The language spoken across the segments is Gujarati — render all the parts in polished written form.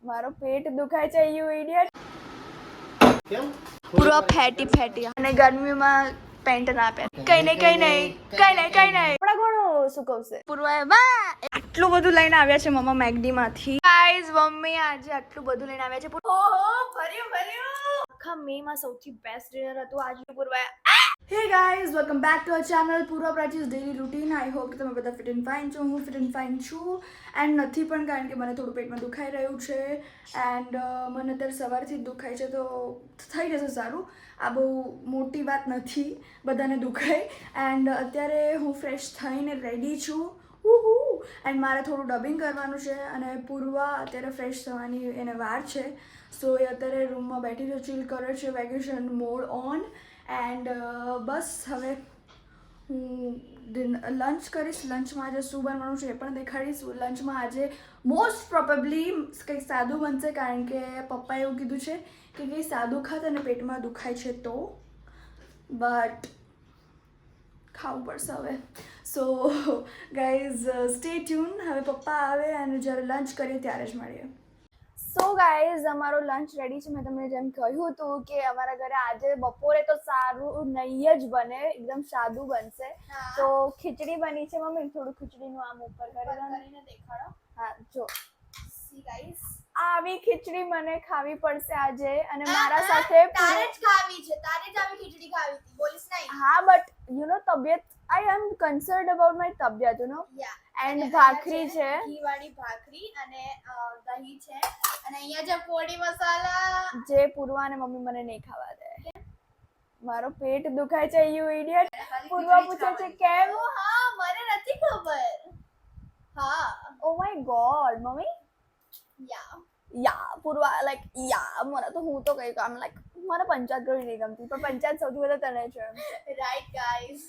મારો પેટ દુખાય છે યુ ઇડિયટ. કેમ? પૂરો ફેટી અને ગરમીમાં પેન્ટ ના પહેરે. કઈ નહીં થોડા ઘણું સુકવશે. પૂર્વાએ આટલું બધું લઈને આવ્યા છે મમ્મા મેગડી માંથી. ગાઈઝ મમ્મી આજે આટલું બધું લઈને આવ્યા છે. ઓહો ભર્યું આખા મે માં સૌથી બેસ્ટ ડિનર હતું આજે પૂર્વાએ. Hey guys welcome back to our channel Purva Prachi's daily routine. I hope કે તમે બધા ફિટ એન્ડ ફાઇન છો. હું ફિટ એન્ડ ફાઇન છું એન્ડ નથી પણ, કારણ કે મને થોડું પેટમાં દુખાઈ રહ્યું છે એન્ડ મને અત્યારે સવારથી જ દુખાય છે, તો થઈ જશે સારું. આ બહુ મોટી વાત નથી, બધાને દુખાય એન્ડ અત્યારે હું ફ્રેશ થઈને રેડી છું એન્ડ મારે થોડું ડબિંગ કરવાનું છે અને પૂર્વા અત્યારે ફ્રેશ થવાની એને વાર છે, સો એ અત્યારે રૂમમાં બેઠી છે, ચીલ કરે છે, વેકેશન મોડ ઓન એન્ડ બસ હવે હું લંચ કરીશ. લંચમાં આજે શું બનવાનું છે એ પણ દેખાડીશ. લંચમાં આજે મોસ્ટ પ્રોબેબલી કંઈક સાદું બનશે, કારણ કે પપ્પાએ એવું કીધું છે કે કંઈ સાદું ખાત અને પેટમાં દુખાય છે તો, બટ ખાવું પડશે હવે. સો ગાઈઝ સ્ટે ટ્યુન. હવે પપ્પા આવે અને જ્યારે લંચ કરીએ ત્યારે જ મળીએ. સો ગાઈઝ અમારો લંચ રેડી છે. મેં તમને જેમ કહ્યું હતું કે અમારા ઘરે આજે બપોરે તો સારું નહીં જ બને, એકદમ સાદું બનશે. તો ખીચડી બની છે. મમ્મી થોડું ખીચડીનું આમ ઉપર કરીને દેખાડો. હા જો સી ગાઈઝ, આવી ખીચડી મને ખાવી પડશે આજે અને મારા સાથે તારે જ ખાવી છે, તારે જ આવી ખીચડી ખાવી હતી, બોલીશ નહીં. હા બટ યુ નો તબિયત, આઈ એમ કન્સર્ન્ડ અબાઉટ માય તબિયત યુ નો. એન્ડ ભાખરી છે, ઘીવાળી ભાખરી અને દહીં છે અને અહીંયા છે પોડી મસાલા, જે પૂર્વા અને મમ્મી મને નહીં ખાવા દે. મારો પેટ દુખાય છે યુ ઇડિયટ. પૂર્વા પૂછે છે કેમ. હા મને નથી ખબર. હા ઓ my God mummy. Yeah Purva like મને તો હું તો કઈ કામ લાઈક મને પંચાયત કરવી નહીં ગમતી, પણ પંચાયત સૌથી વધારે તને છે. Right guys.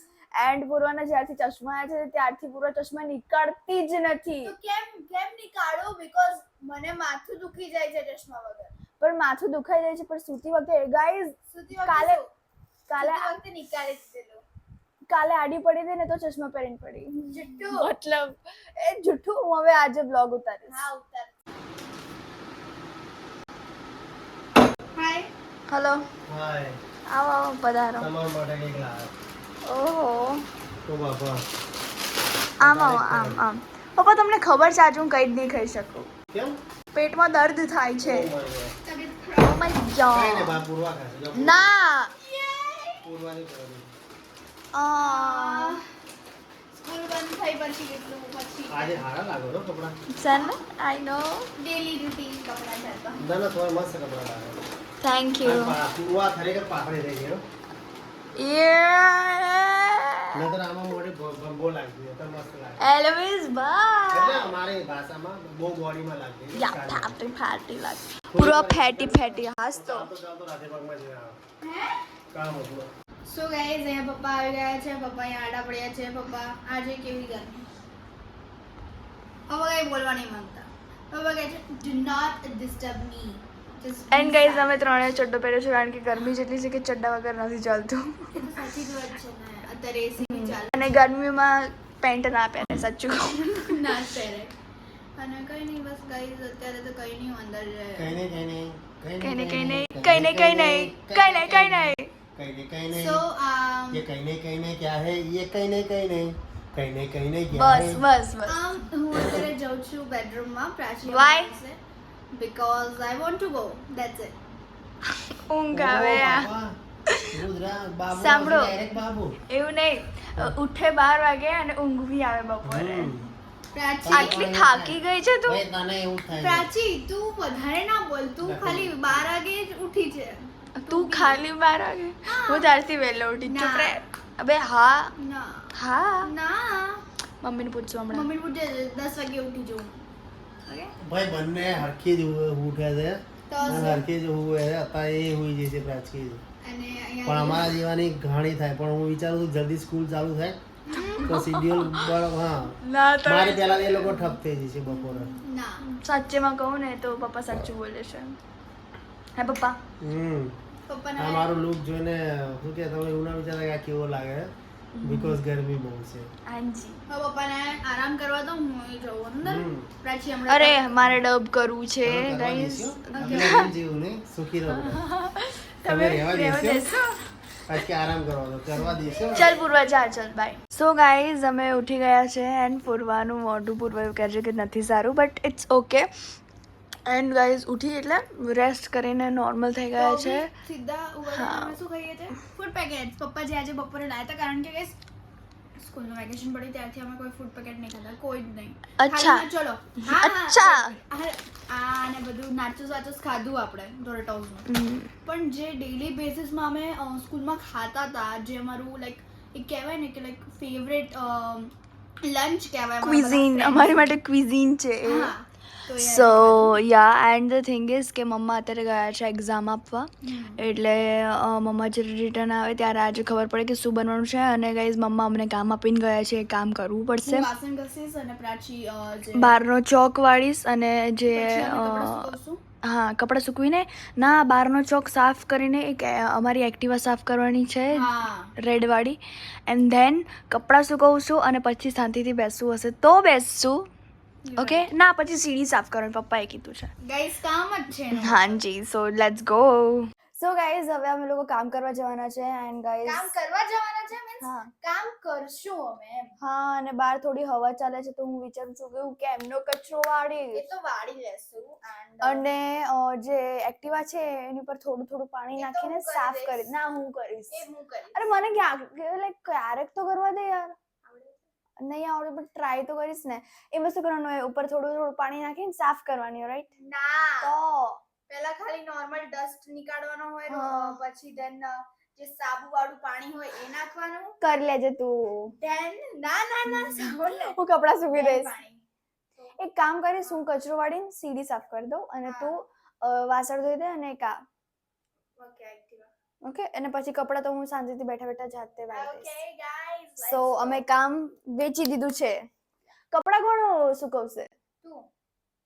એન્ડ પૂર્વાના જ્યારથી ચશ્મા આવ્યા છે ત્યારથી પૂર્વા ચશ્મા નીકળતી જ નથી. તો કેમ નીકાળો? બીકોઝ મને માથું દુખી જાય છે ચશ્મા વગર. પણ માથું દુખાઈ જાય છે, પણ સૂતી વખતે ગાઈઝ સુધી કાલે વખતે નીકાળી દીધેલું. કાલે આડી પડી હતી ને તો ચશ્મા પહેરીને પડી. જુઠ્ઠું. મતલબ એ જુઠ્ઠું. હું હવે આજે બ્લોગ ઉતારીશ. હા ઉતાર. હાય. હેલો, હાય. આવો પધારો. તમારા માટે કંઈક લાવ્યો. ઓહો ઓ બાપા. આમ આવો આમ. પપ્પા તમને ખબર છે આજે હું કંઈ જ નહીં ખાઈ શકું. કેમ? પેટમાં દર્દ થાય છે. તબિયત ખરાબ. ઓ માય કઈ ને ગોડ. બા પૂર્વા ખાશે. જો ના પૂર્વાની કરવાની. સ્કૂલ બંધ થઈ પછી કેટલું પછી આજે હારા લાગો છો કપડા. સન આઈ નો. ડેલી રૂટીન કપડા છે તો. ના ના થોડા મસ્ત કપડા લાગે. Thank you. પૂર્વા ખરેખર પાકડી થઈ ગયો. નતર આમાં મોટી ભંબો લાગતી તો મસ્ત લાગે. એલવિસ એટલે બાય. અમારી ભાષામાં બહુ બોડીમાં લાગતી. યા ફાટી લાગે. પૂરો ફેટી હાસ તો. ચાલતો રાધે પગમાં જઈને આવે. કામ હતું. સો ગાઈઝ અહીંયા પપ્પા આવી ગયા છે. પપ્પા અહીંયા આડા પડ્યા છે. પપ્પા આજે કેવી ગરમી. પપ્પા કઈ બોલવા નહીં માંગતા. પપ્પા કહે છે do not disturb me. And guys અમે ત્રણે ચડ્ડો પહેર્યો છે, કારણ કે ગરમી જેટલી છે કે ચડ્ડા વગર નથી ચાલતું. એ તો સાચી જ વાત છે ને. અત્યારે એસી ની ચાલે. અને ગરમીમાં પેન્ટ ના પહેરે, સાચું કહું. ના જ પહેરે. અને કઈ નહીં બસ ગાઈઝ અત્યારે તો કઈ નહીં અંદર કઈ નહીં કઈ નહીં. સો ये कहीं नहीं क्या है ये कहीं नहीं क्या है બસ હું અત્યારે જાઉં છું બેડરૂમમાં પ્રાચી Why? Because I want to go that's it. ઊંઘ આવે આ. રુદ્રા બાબુ સાંભળો. ડાયરેક્ટ બાબુ એવું નહીં, ઉઠે 12 વાગે અને ઊંઘ બી આવે બપોરે. પ્રાચી આટલી થાકી ગઈ છે તું. ભાઈ તને એવું થાય છે. પ્રાચી તું વધારે ના બોલ. તું ખાલી 12 વાગે જ ઉઠી છે. તું ખાલી 12 વાગે. હું ત્યારથી વહેલો ઉઠી. ના. ચૂપ રહે. અબે હા ના ના મમ્મીને પૂછજો હમણાં. મમ્મી પૂછે 10 વાગે ઉઠી જવું. ઓકે ભાઈ બંને હરખી જ ઉઠે છે તો અને હરખી જ હુએ છે. અત્યારે એ હુઈ જાય છે પ્રાચી. અને પણ અહીંયા અમારા જેવાની ઘણી થાય, પણ હું વિચારું છું જલ્દી સ્કૂલ ચાલુ થાય તો શિડ્યુલ હા ના તો મારી પહેલા એ લોકો ઠપ થઈ જશે બપોરે. ના સાચેમાં કહું ને તો પપ્પા સાચું બોલે છે. હે પપ્પા. પપ્પાને આ મારું લુક જોઈને શું કે તમે એવું ના વિચારે કે આ કેવો લાગે. બીકોઝ ગરમી બહુ છે. હાજી. હવે પપ્પાને આરામ કરવા તો હું જવું અંદર હમ. પ્રાચી હમણાં અરે મારે ડબ કરવું છે ચલો કરવા ગાઈસ. દઈશું. આપણે એમ જેવું ને સુખી રહો બધા. તમે રહેવા દેશો આજ કે આરામ કરવા દઈશું. ચલ પૂર્વા જા ચલ બાય. સો ગાઈઝ અમે ઉઠી ગયા છે એન્ડ પૂર્વાનું મોઢું પૂર્વા એવું કહે છે કે નથી સારું but it's okay. And guys ઉઠી એટલે રેસ્ટ કરીને નોર્મલ થઈ ગયા છે. સીધા ઉભા હા. અમે શું ખાઈએ છે ફૂડ પેકેટ પપ્પા જે આજે બપોરે લાવ્યા હતા કારણ કે ગાઈસ સ્કૂલનું વેકેશન પડી ત્યારથી અમે કોઈ ફૂડ પેકેટ નહીં ખાતા કોઈ જ નહીં. અચ્છા. ખાલી ચલો હા અચ્છા. આ ને બધું નાચુસ વાચુસ ખાધું આપણે ડોરેટોઝનું પણ જે ડેઈલી બેસિસમાં અમે સ્કૂલમાં ખાતા હતા જે અમારું લાઈક એ કહેવાય ને કે લાઈક ફેવરેટ લંચ કહેવાય ક્વિઝીન અમારી માટે ક્વિઝીન છે એ. હા તો યાર સો યા એન્ડ ધ થિંગ ઇઝ કે મમ્મા અત્યારે ગયા છે એક્ઝામ આપવા એટલે મમ્મા જ્યારે રિટર્ન આવે ત્યારે આજે ખબર પડે કે શું બનવાનું છે અને ગાઈઝ મમ્મા અમને કામ આપીને ગયા છે એ કામ કરવું પડશે. હું વાસણ ઘસીશ અને પ્રાચી જે બહારનો ચોક વાળીશ અને જે પછી અમે કપડાં સુકવશું. હા કપડાં સૂકવીને ના બહારનો ચોક સાફ કરીને એક અમારી એક્ટિવા સાફ કરવાની છે હા રેડવાળી એન્ડ ધેન કપડાં સૂકવશું અને પછી શાંતિથી બેસવું હશે તો બેસશું. ઓકે ના પછી સીડી સાફ કરવાનું પપ્પાએ કીધું છે. ગાઈસ કામ જ છે એનું. હાજી so let's go. So guys હવે અમે લોકો કામ કરવા જવાના છે એન્ડ ગાઈઝ કામ કરવા જવાના છે મીન્સ હા. કામ કરશું અમે એમ. હા અને બહાર થોડી હવા ચાલે છે તો હું વિચારું છું કે હું કેમનો કચરો એ વાળી તો વાળી લેશું અને જે એક્ટિવા છે એની પર થોડું થોડું પાણી એ તો નાખીને હું કરી સાફ દઈશ. કરી ના હું કરીશ. એ હું કરીશ. અરે મને લાઈક ક્યારેક તો કરવા દે યાર. નહીં આવડે પણ ટ્રાય તો કરીશ ને. એમાં શું કરવાનું હોય ઉપર થોડું થોડું પાણી નાખીને સાફ કરવાની રાઈટ ના તો પહેલા ખાલી નોર્મલ ડસ્ટ નીકાળવાનો હોય હા. પછી ધેન જે સાબુ વાળું પાણી હોય એ નાખવાનું કરી લેજે તું. ધેન ના સાંભળ ને હું કપડાં સૂકવી then દઈશ. પાણી એક કામ કરીશ હું કચરો વાળીને સીડી સાફ કરી દઉં અને હા. તું વાસણ ધોઈ દે અને કા ઓકે એક્ટિવા ઓકે અને પછી કપડાં તો હું શાંતિથી બેઠા બેઠા જાતે વાળી ઓકે દઈશ. ગાઈસ સો અમે કામ વેચી દીધું છે. કપડાં કોણ સુકવશે તું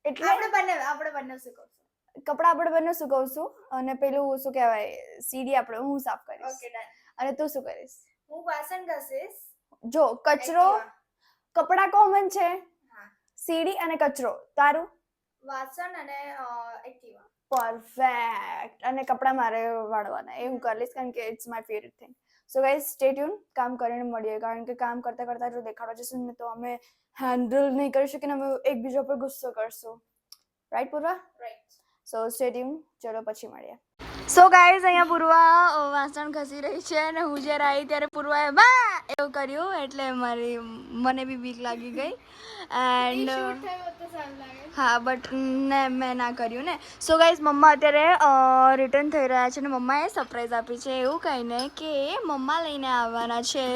એટલે આપણે બંને શીખવશું. કપડાં આપણે બંને સુકવશું અને પેલું શું કહેવાય સીડી આપણે હું સાફ કરીશ ઓકે ડન. અને તું શું કરીશ. હું વાસણ ઘસીશ. જો કચરો Activa. કપડાં કોમન છે હા. સીડી અને કચરો તારું વાસણ અને એક્ટિવા. પરફેક્ટ અને કપડાં મારે વાળવાના એ હું કરી લઈશ કારણ કે it's my favourite thing. So guys stay tune કામ કરીને મળીએ કારણ કે કામ કરતા કરતા જો દેખાડો જશે ને તો અમે હેન્ડલ નહીં કરી શકીને અમે એકબીજા પર ગુસ્સો કરશું રાઈટ પૂર્વા. રાઈટ. સો સ્ટે ટ્યુન ચલો પછી મળીએ. સો ગાઈઝ અહીંયા પૂર્વા વાસણ ઘસી રહી છે અને હું જ્યારે આવી ત્યારે પૂર્વાએ બા એવું કર્યું એટલે મને બી બીક લાગી ગઈ એન્ડ શૂટ થયો તો સારું લાગે. હા બટ ને મેં ના કર્યું ને. સો ગાઈઝ મમ્મા અત્યારે રિટર્ન થઈ રહ્યા છે અને મમ્માએ સરપ્રાઈઝ આપી છે એવું કહીને કે મમ્મા લઈને આવવાના છે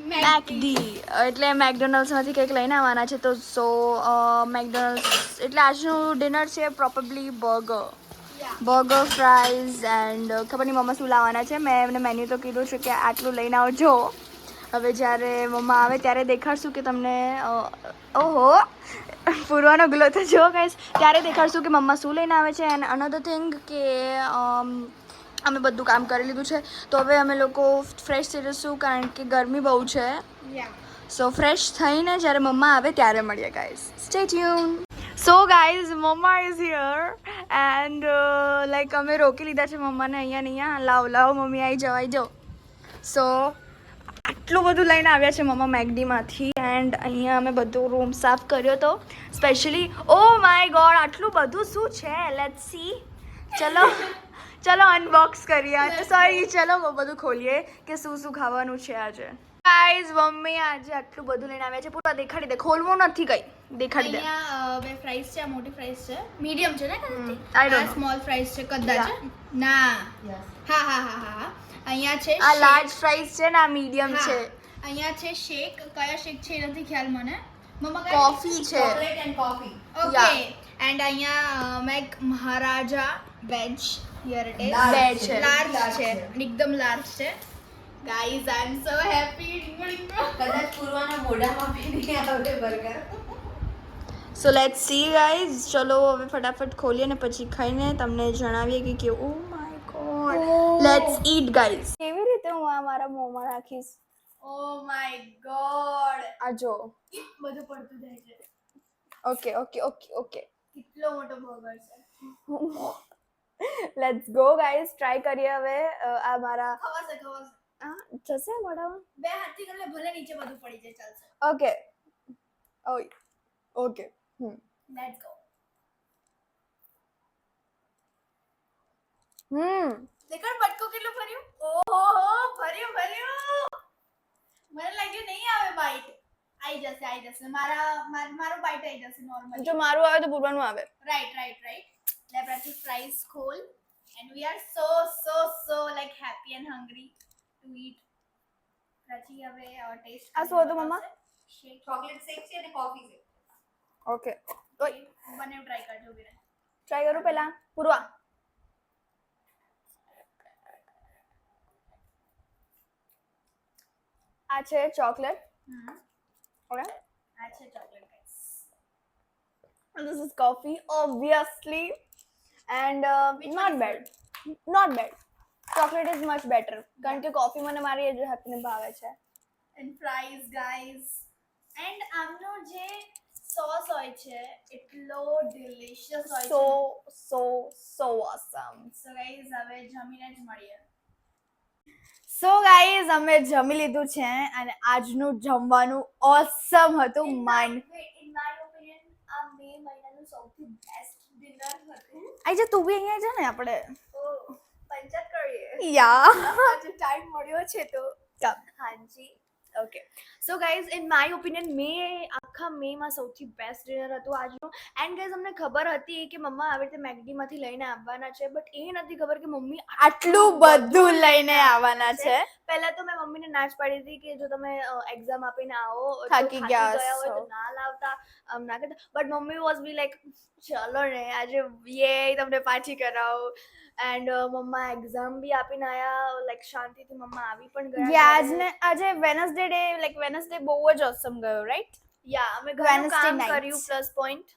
મેકડી એટલે મેકડોનલ્ડ્સમાંથી કંઈક લઈને આવવાના છે તો સો મેકડોનલ્ડ્સ એટલે આજનું ડિનર છે પ્રોપરલી બર્ગર ફ્રાઈઝ એન્ડ ખબર નહીં મમ્મા શું લાવવાના છે. મેં એમને મેન્યુ તો કીધું છે કે આટલું લઈને આવજો. હવે જ્યારે મમ્મા આવે ત્યારે દેખાડશું કે તમને ઓહો પૂર્વાનો ગ્લો તો જો ગાઈસ ત્યારે દેખાડશું કે મમ્મા શું લઈને આવે છે. એન્ડ અનધર થિંગ કે અમે બધું કામ કરી લીધું છે તો હવે અમે લોકો ફ્રેશ થઈ જઈશું કારણ કે ગરમી બહુ છે. સો ફ્રેશ થઈને જ્યારે મમ્મા આવે ત્યારે મળીએ guys. Stay tune. So guys mamma is here and like અમે રોકી લીધા છે મમ્માને અહીંયા લાવ મમ્મી આવી જવાઈ જાઓ. સો આટલું બધું લઈને આવ્યા છે મમ્મા મેકડીમાંથી એન્ડ અહીંયા અમે બધું રૂમ સાફ કર્યો તો સ્પેશિયલી ઓ માય ગોડ આટલું બધું શું છે લેટ્સ સી. ચલો અનબોક્સ કરીએ સોરી ચલો બધું ખોલીએ કે શું શું ખાવાનું છે આજે. ગાઈઝ મમ્મી આજે આટલું બધું લઈને આવ્યા છે પૂરા દેખાડી દે ખોલવું નથી કઈ દેખાડી દે. અહીંયા બે ફ્રાઈઝ છે મોટી ફ્રાઈઝ છે મીડિયમ છે ને I don't know. Small fries છે કદાચ ના હા અહીંયા છે આ લાર્જ ફ્રાઈઝ છે ને આ મીડિયમ હા. છે. અહીંયા છે શેક કયા શેક છે એ નથી ખ્યાલ મને મમ્મા કોફી છે. Chocolate and coffee okay Yeah. And અહીંયા Mac Maharaja veg here it is બે છે. લાર્જ છે એકદમ લાર્જ છે ગાઈઝ આઈ એમ સો હેપી કદાચ પૂર્વાના મોઢામાં બી નહીં આવે burger. So let's see guys ચલો હવે ફટાફટ ખોલીએ ને પછી ખાઈને તમને જણાવીએ કે કેવું oh my god let's eat guys. કેવી રીતે રીતે હું આ મારા મોંમાં નાખીશ. ઓ માય ગોડ, આ જો. બધું પડતું જાય છે. Okay okay okay okay. કેટલો મોટો બર્ગર છે. લેટ્સ ગો ગાઈઝ, ટ્રાય કરીએ હવે. આ મારા ખવાશે. જશે મોઢામાં. 2 હાથથી કરે ભલે નીચે બધું પડી જાય, ચાલશે. Okay okay. Let's go. દેખાડ બટકો કેટલું ફર્યું. ઓહો, ભર્યું. મને લાગ્યું નહીં આવે બાઈટ. આવી જશે. મારો બાઈટ આવી જશે નોર્મલ. જો મારું આવે તો પૂર્વાનું આવે. રાઈટ. લે પ્રાચી ફ્રાઈઝ ખોલ. And we are so like happy and hungry to eat. પ્રાચી હવે ટેસ્ટ. આ શું હતું મમ્મા? શેક. ચોકલેટ શેક છે અને કોફી છે. ઓકે બને ટ્રાય કરજો વિરે. ટ્રાય કરું પહેલા. પૂર્વા. આ છે ચોકલેટ. ઓકે. આ છે chocolate guys. And this is coffee, obviously, and not bad. Chocolate is much better. કારણ કે coffee મને મારી એજ હાથને ભાવે છે. And fries guys. And આમનો જે સોસ હોય છે એટલો ડિલિશિયસ હોય છે. So awesome. So guys હવે જમીને જ મળીએ. So guys, અમે જમી લીધું છે અને આજનું જમવાનું ઓસમ હતું. માઇન્ડ In my opinion આ મે મહિનાનું સૌથી બેસ્ટ ડિનર હતું. આઈ જા તું બી અહીંયા છે ને આપણે. પંચાયત કરીએ. યા આજે ટાઈમ મળ્યો છે તો હાજી. Okay so guys in my opinion આખા મેમાં સૌથી બેસ્ટ ડિનર હતું આજનું. એન્ડ ગાઈઝ અમને ખબર હતી કે મમ્મા આવી રીતે મેગડીમાંથી લઈને આવવાના છે, બટ એ નથી ખબર કે મમ્મી આટલું બધું લઈને આવવાના છે. પહેલા તો મેં મમ્મીને ના જ પાડી હતી કે જો તમે એક્ઝામ આપીને આવો તો થાકી ગયા હોય તો ના લાવતા, ના કરતા. But mummy was be like ચલો ને આજે યે તમને પાછી કરાવો. એન્ડ મમ્મા એક્ઝામ બી આપીને આયા, લાઈક શાંતિથી મમ્મા આવી પણ ગયા. આજે વેનસડે ડે, લાઈક વેનસડે બહુ જ ઓસમ ગયો, રાઈટ? યા અમે ઘણું Wednesday કામ night. કર્યું પ્લસ પોઈન્ટ.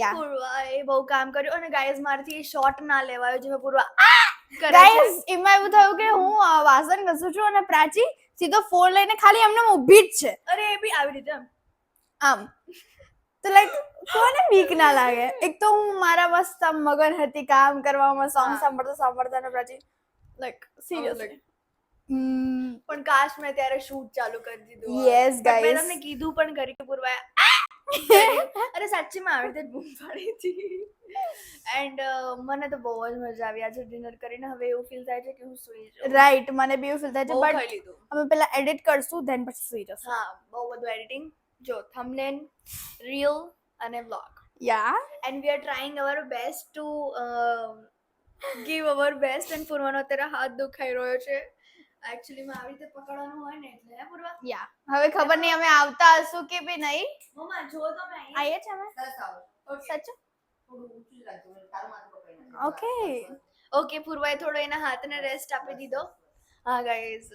યા પૂર્વાએ બહુ કામ કર્યું અને ગાઈઝ મારથી શોટ ના લેવાયો જે મેં પૂર્વા ગાઈસ એમાં એવું થયું કે હું વાસણ ઘસું છું અને પ્રાચી સીધો ફોન લઈને ખાલી એમને ઊભી જ છે અરે એ બી આવી રીતે આમ. તો લાઈક કોને બીક ના લાગે? એક તો હું મારા મસ્ત આમ મગન હતી કામ કરવામાં, સોંગ સાંભળતા અને પ્રાચી લાઈક સિરિયસલી. પણ કાશ મેં ત્યારે શૂટ ચાલુ કરી દીધું. Yes, But મેં guys. તમને કીધું પણ કરી કે પૂર્વાએ અરે સાચીમાં આવી રીતે બૂમ પાડી હતી. એન્ડ મને તો બહુ જ મજા આવી આજે ડિનર કરીને. હવે એવું ફીલ થાય છે કે હું સુઈ જાઉં. રાઈટ, મને બી એવું ફીલ થાય છે, બહુ ખાઈ બટ લીધું. અમે પેલા એડિટ કરશું ધેન પછી સુઈ જશું. હા બહુ બધું એડિટિંગ. જો થંબનેલ, રીલ અને vlog. Yeah And we are trying our best to give our best. And પૂર્વાનો અત્યારે હાથ દુખાઈ રહ્યો છે. એકચ્યુઅલી માં આવી રીતે પકડવાનું હોય ને એટલે હે પૂર્વા. યા હવે ખબર નહીં અમે આવતા હશું કે બી નહીં. મમ્મા જો તમે આઈએ છે અમે સરસ આવો. સાચું. થોડું ઊંચું જ રાખજો. મને તારું માથું પકડી નાખજો. ઓકે ઓકે પૂર્વાએ થોડો એના હાથને રેસ્ટ આપી દીધો. હા ગાઈઝ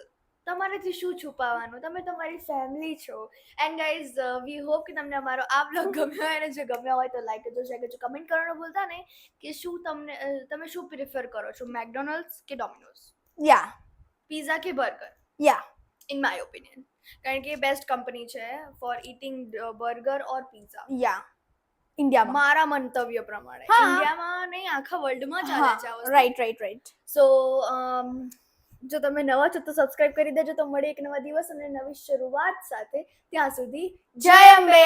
તમારાથી શું છુપાવવાનું, તમે તમારી ફેમિલી છો. એન્ડ ગાઈઝ વી હોપ કે તમને અમારો આ બ્લોગ ગમ્યો હોય, અને જો ગમ્યો હોય તો લાઈક કરજો, શેર કરજો, કમેન્ટ કરવાનું ભૂલતા નહીં કે શું તમે શું પ્રિફર કરો છો, મેકડોનલ્ડ્સ કે ડોમિનોઝ, યા પિઝા કે burger. Yeah in my opinion કારણ કે બેસ્ટ કંપની છે ફોર ઇટિંગ બર્ગર ઓર પિઝા યા ઇન્ડિયામાં. મારા મંતવ્ય પ્રમાણે. હા. ઇન્ડિયામાં નહીં આખા વર્લ્ડમાં ચાલે છે આ વસ્તુ. રાઈટ. સો જો તમે નવા છો તો સબસ્ક્રાઇબ કરી દેજો. તો મળે એક નવા દિવસ અને નવી શરૂઆત સાથે. ત્યાં સુધી જય અંબે.